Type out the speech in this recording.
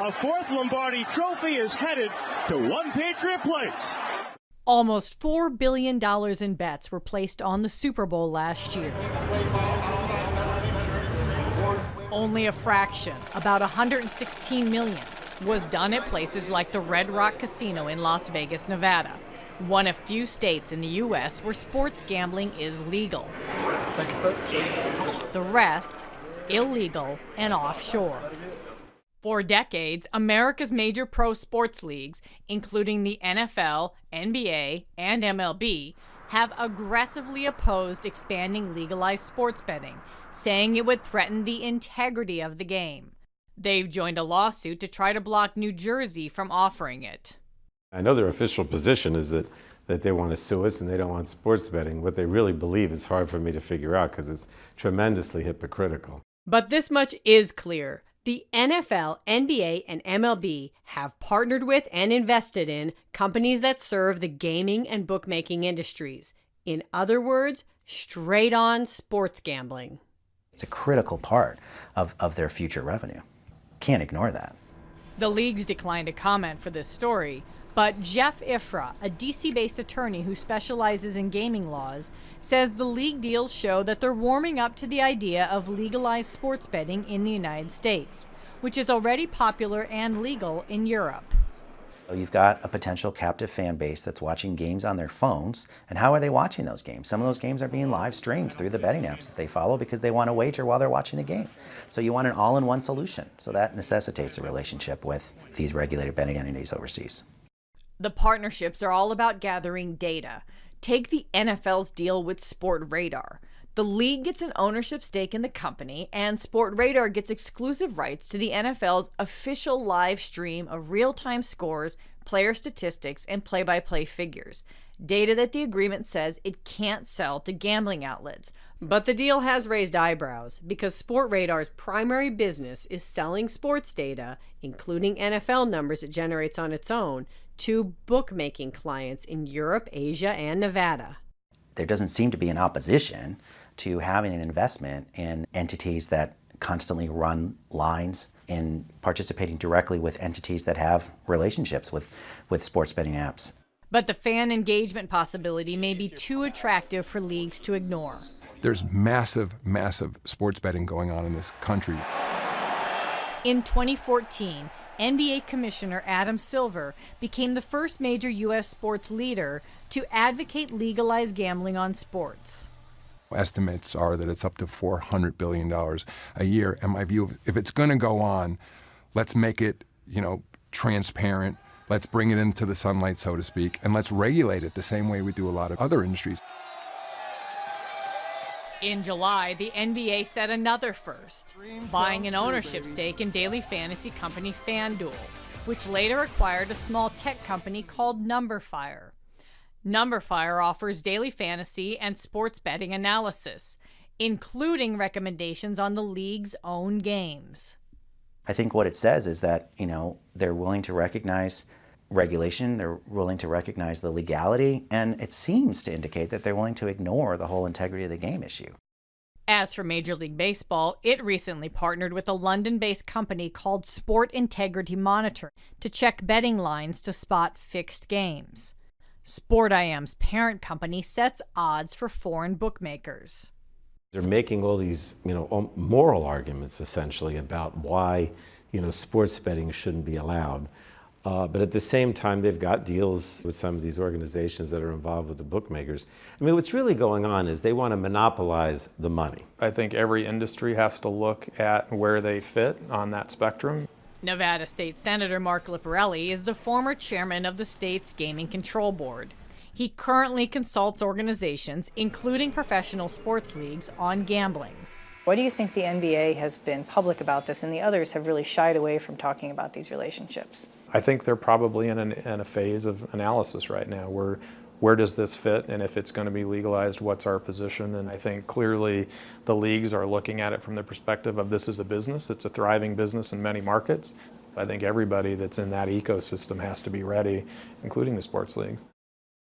A fourth Lombardi trophy is headed to one Patriot Place. Almost $4 billion in bets were placed on the Super Bowl last year. Only a fraction, about $116 million, was done at places like the Red Rock Casino in Las Vegas, Nevada, one of few states in the U.S. where sports gambling is legal. The rest, illegal and offshore. For decades, America's major pro sports leagues, including the NFL, NBA, and MLB, have aggressively opposed expanding legalized sports betting, saying it would threaten the integrity of the game. They've joined a lawsuit to try to block New Jersey from offering it. I know their official position is that they want to sue us and they don't want sports betting. What they really believe is hard for me to figure out because it's tremendously hypocritical. But this much is clear. The NFL, NBA, and MLB have partnered with and invested in companies that serve the gaming and bookmaking industries. In other words, straight-on sports gambling. It's a critical part of their future revenue. Can't ignore that. The leagues declined to comment for this story, but Jeff Ifrah, a DC-based attorney who specializes in gaming laws, says the league deals show that they're warming up to the idea of legalized sports betting in the United States, which is already popular and legal in Europe. You've got a potential captive fan base that's watching games on their phones. And how are they watching those games? Some of those games are being live streamed through the betting apps that they follow because they want to wager while they're watching the game. So you want an all-in-one solution. So that necessitates a relationship with these regulated betting entities overseas. The partnerships are all about gathering data. Take the NFL's deal with Sportradar. The league gets an ownership stake in the company, and Sportradar gets exclusive rights to the NFL's official live stream of real-time scores, player statistics, and play-by-play figures. Data that the agreement says it can't sell to gambling outlets. But the deal has raised eyebrows because Sportradar's primary business is selling sports data, including NFL numbers it generates on its own, to bookmaking clients in Europe, Asia, and Nevada. There doesn't seem to be an opposition to having an investment in entities that constantly run lines and participating directly with entities that have relationships with sports betting apps. But the fan engagement possibility may be too attractive for leagues to ignore. There's massive, massive sports betting going on in this country. In 2014, NBA Commissioner Adam Silver became the first major U.S. sports leader to advocate legalized gambling on sports. Estimates are that it's up to $400 billion a year. And my view, if it's going to go on, let's make it, transparent. Let's bring it into the sunlight, so to speak, and let's regulate it the same way we do a lot of other industries. In July, the NBA set another first, buying an ownership stake in daily fantasy company FanDuel, which later acquired a small tech company called Numberfire. Numberfire offers daily fantasy and sports betting analysis, including recommendations on the league's own games. I think what it says is that, they're willing to recognize regulation, they're willing to recognize the legality, and it seems to indicate that they're willing to ignore the whole integrity of the game issue. As for Major League Baseball, it recently partnered with a London-based company called Sport Integrity Monitor to check betting lines to spot fixed games. Sport.im's parent company sets odds for foreign bookmakers. They're making all these, moral arguments essentially about why, sports betting shouldn't be allowed. But at the same time, they've got deals with some of these organizations that are involved with the bookmakers. What's really going on is they want to monopolize the money. I think every industry has to look at where they fit on that spectrum. Nevada State Senator Mark Lipparelli is the former chairman of the state's Gaming Control Board. He currently consults organizations, including professional sports leagues, on gambling. Why do you think the NBA has been public about this and the others have really shied away from talking about these relationships? I think they're probably in a phase of analysis right now. Where does this fit, and if it's going to be legalized, what's our position? And I think clearly the leagues are looking at it from the perspective of this is a business. It's a thriving business in many markets. I think everybody that's in that ecosystem has to be ready, including the sports leagues.